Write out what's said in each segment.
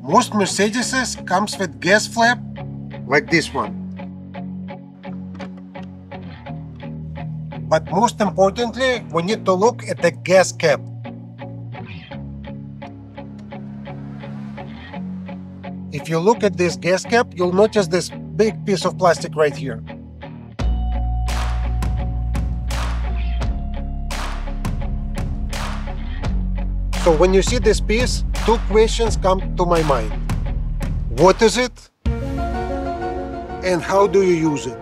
Most Mercedeses comes with gas flap like this one. But most importantly, we need to look at the gas cap. If you look at this gas cap, you'll notice this big piece of plastic right here. So when you see this piece, two questions come to my mind. What is it? And how do you use it?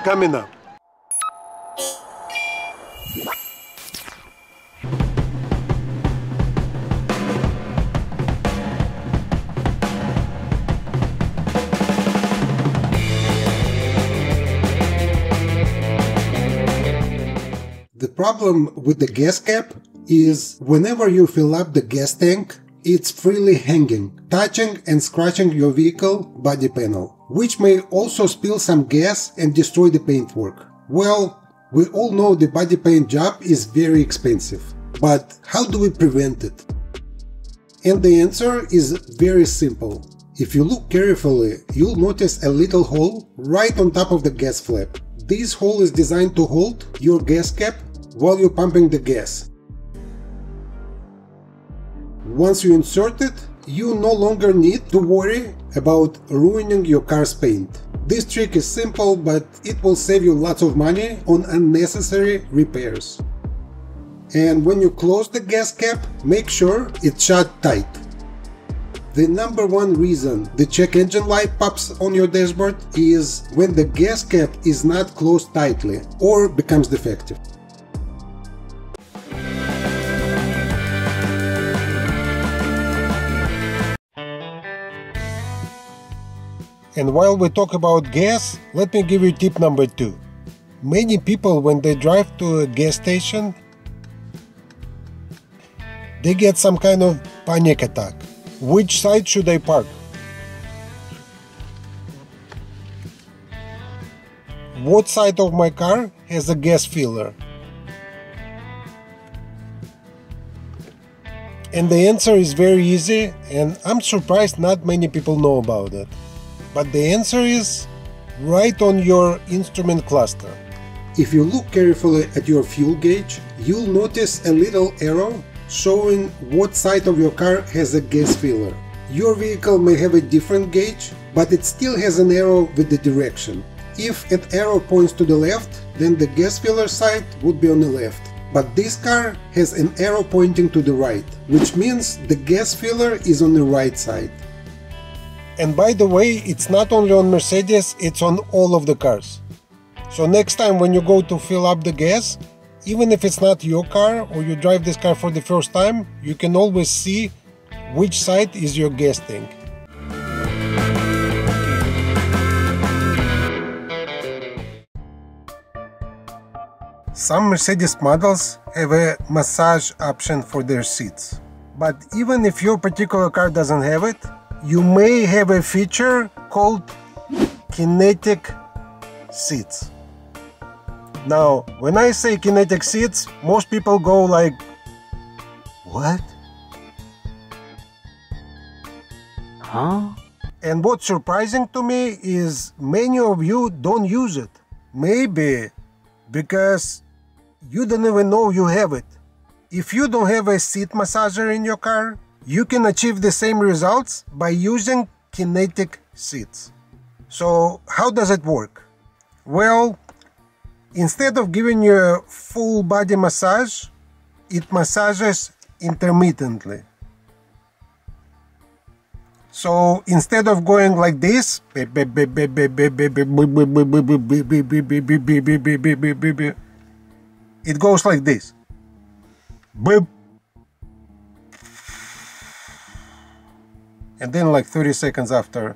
Coming up. The problem with the gas cap is whenever you fill up the gas tank, it's freely hanging, touching and scratching your vehicle body panel, which may also spill some gas and destroy the paintwork. Well, we all know the body paint job is very expensive, but how do we prevent it? And the answer is very simple. If you look carefully, you'll notice a little hole right on top of the gas flap. This hole is designed to hold your gas cap while you're pumping the gas. Once you insert it, you no longer need to worry about ruining your car's paint. This trick is simple, but it will save you lots of money on unnecessary repairs. And when you close the gas cap, make sure it's shut tight. The number one reason the check engine light pops on your dashboard is when the gas cap is not closed tightly or becomes defective. And while we talk about gas, let me give you tip number 2. Many people, when they drive to a gas station, they get some kind of panic attack. Which side should I park? What side of my car has a gas filler? And the answer is very easy, and I'm surprised not many people know about it. But the answer is right on your instrument cluster. If you look carefully at your fuel gauge, you'll notice a little arrow showing what side of your car has a gas filler. Your vehicle may have a different gauge, but it still has an arrow with the direction. If an arrow points to the left, then the gas filler side would be on the left. But this car has an arrow pointing to the right, which means the gas filler is on the right side. And by the way, it's not only on Mercedes, it's on all of the cars. So next time when you go to fill up the gas, even if it's not your car or you drive this car for the first time, you can always see which side is your gas tank. Some Mercedes models have a massage option for their seats. But even if your particular car doesn't have it, you may have a feature called Kinetic seats. Now, when I say Kinetic seats, most people go like, what? Huh? And what's surprising to me is many of you don't use it. Maybe because you don't even know you have it. If you don't have a seat massager in your car, you can achieve the same results by using Kinetic seats. So how does it work? Well, instead of giving you a full body massage, it massages intermittently. So instead of going like this, it goes like this. And then like 30 seconds after,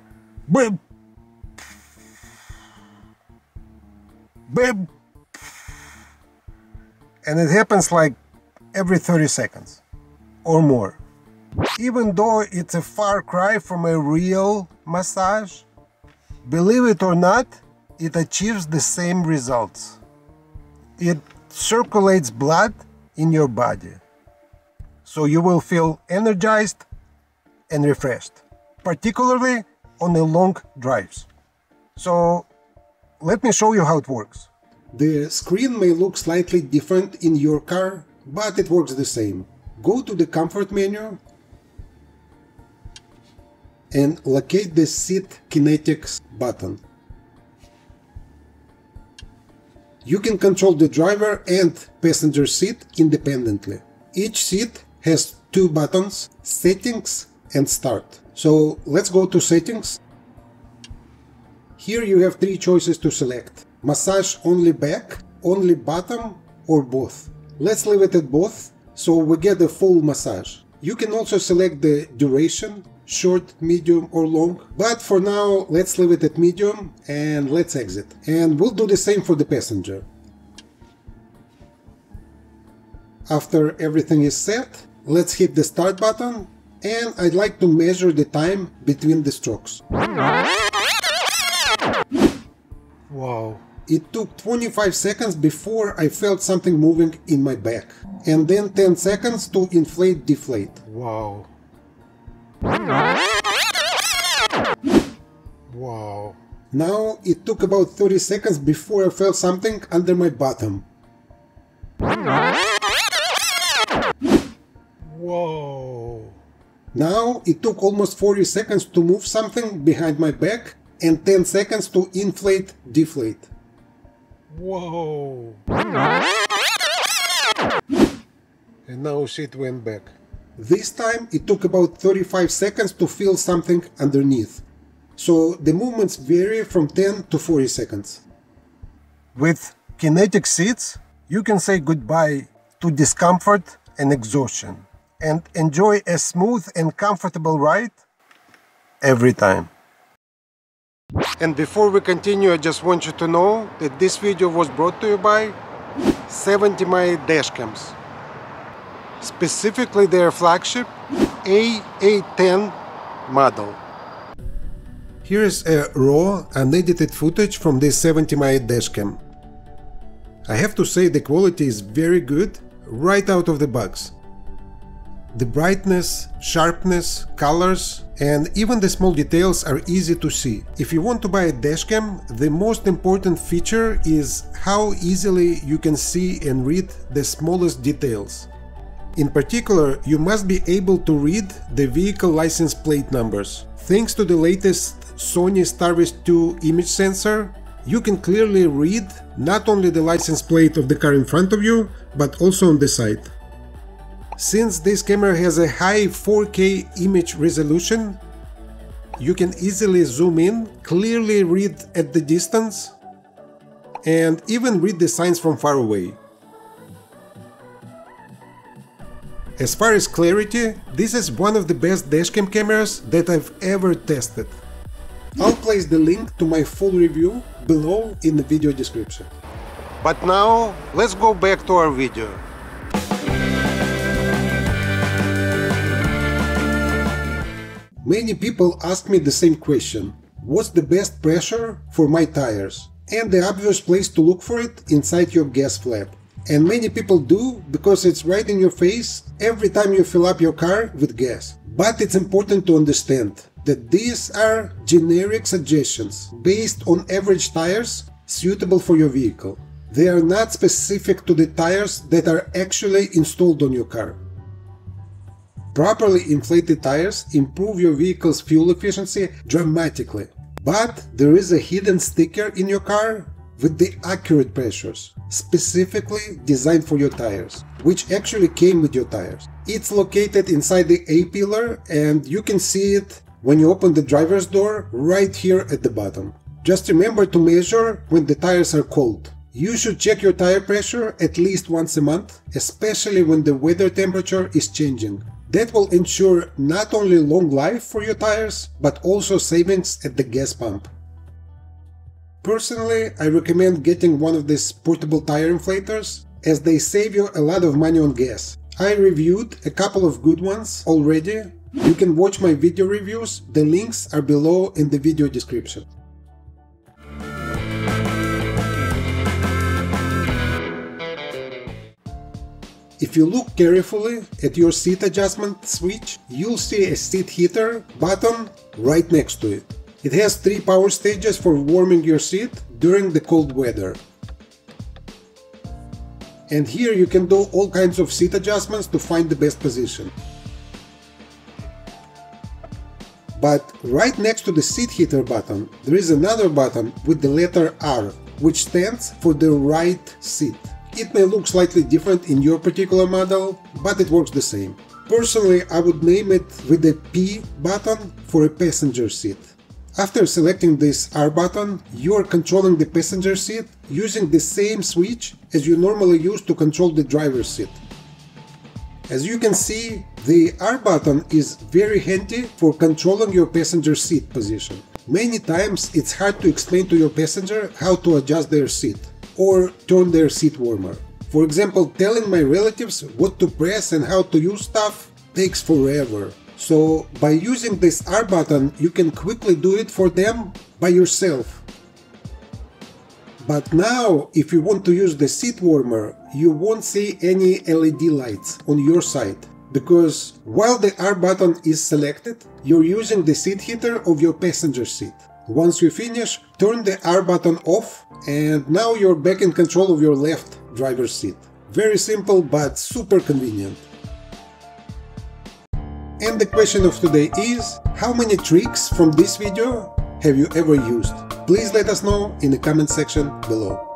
and it happens like every 30 seconds or more. Even though it's a far cry from a real massage, believe it or not, it achieves the same results. It circulates blood in your body, so you will feel energized and refreshed, particularly on the long drives. So let me show you how it works. The screen may look slightly different in your car, but it works the same. Go to the comfort menu and locate the Seat Kinetics button. You can control the driver and passenger seat independently. Each seat has two buttons, Settings and Start. So let's go to Settings. Here you have three choices to select: massage only back, only bottom, or both. Let's leave it at both, so we get a full massage. You can also select the duration, short, medium, or long, but for now let's leave it at medium and let's exit. And we'll do the same for the passenger. After everything is set, let's hit the start button, and I'd like to measure the time between the strokes. Wow. It took 25 seconds before I felt something moving in my back, and then 10 seconds to inflate, deflate. Wow. Wow. Now it took about 30 seconds before I felt something under my bottom. Whoa. Now it took almost 40 seconds to move something behind my back and 10 seconds to inflate, deflate. Whoa. And now it went back. This time it took about 35 seconds to feel something underneath. So the movements vary from 10 to 40 seconds. With Kinetic seats, you can say goodbye to discomfort and exhaustion and enjoy a smooth and comfortable ride every time. And before we continue, I just want you to know that this video was brought to you by 70My Dashcams, specifically their flagship A810 model. Here is a raw, unedited footage from this 70My Dashcam. I have to say the quality is very good right out of the box. The brightness, sharpness, colors, and even the small details are easy to see. If you want to buy a dashcam, the most important feature is how easily you can see and read the smallest details. In particular, you must be able to read the vehicle license plate numbers. Thanks to the latest Sony Starvis 2 image sensor, you can clearly read not only the license plate of the car in front of you, but also on the side. Since this camera has a high 4K image resolution, you can easily zoom in, clearly read at the distance, and even read the signs from far away. As far as clarity, this is one of the best dashcam cameras that I've ever tested. I'll place the link to my full review below in the video description. But now, let's go back to our video. Many people ask me the same question: what's the best pressure for my tires? And the obvious place to look for it inside your gas flap. And many people do, because it's right in your face every time you fill up your car with gas. But it's important to understand that these are generic suggestions based on average tires suitable for your vehicle. They are not specific to the tires that are actually installed on your car. Properly inflated tires improve your vehicle's fuel efficiency dramatically. But there is a hidden sticker in your car with the accurate pressures, specifically designed for your tires, which actually came with your tires. It's located inside the A-pillar, and you can see it when you open the driver's door right here at the bottom. Just remember to measure when the tires are cold. You should check your tire pressure at least once a month, especially when the weather temperature is changing. That will ensure not only long life for your tires, but also savings at the gas pump. Personally, I recommend getting one of these portable tire inflators, as they save you a lot of money on gas. I reviewed a couple of good ones already, You can watch my video reviews, the links are below in the video description. If you look carefully at your seat adjustment switch, you'll see a seat heater button right next to it. It has 3 power stages for warming your seat during the cold weather. And here you can do all kinds of seat adjustments to find the best position. But right next to the seat heater button, there is another button with the letter R, which stands for the right seat. It may look slightly different in your particular model, but it works the same. Personally, I would name it with the P button for a passenger seat. After selecting this R button, you are controlling the passenger seat using the same switch as you normally use to control the driver's seat. As you can see, the R button is very handy for controlling your passenger seat position. Many times it's hard to explain to your passenger how to adjust their seat or turn their seat warmer. For example, telling my relatives what to press and how to use stuff takes forever. So by using this R button, you can quickly do it for them by yourself. But now, if you want to use the seat warmer, you won't see any LED lights on your side, because while the R button is selected, you're using the seat heater of your passenger seat. Once you finish, turn the R button off, and now you're back in control of your left driver's seat. Very simple, but super convenient. And the question of today is, how many tricks from this video have you ever used? Please let us know in the comment section below.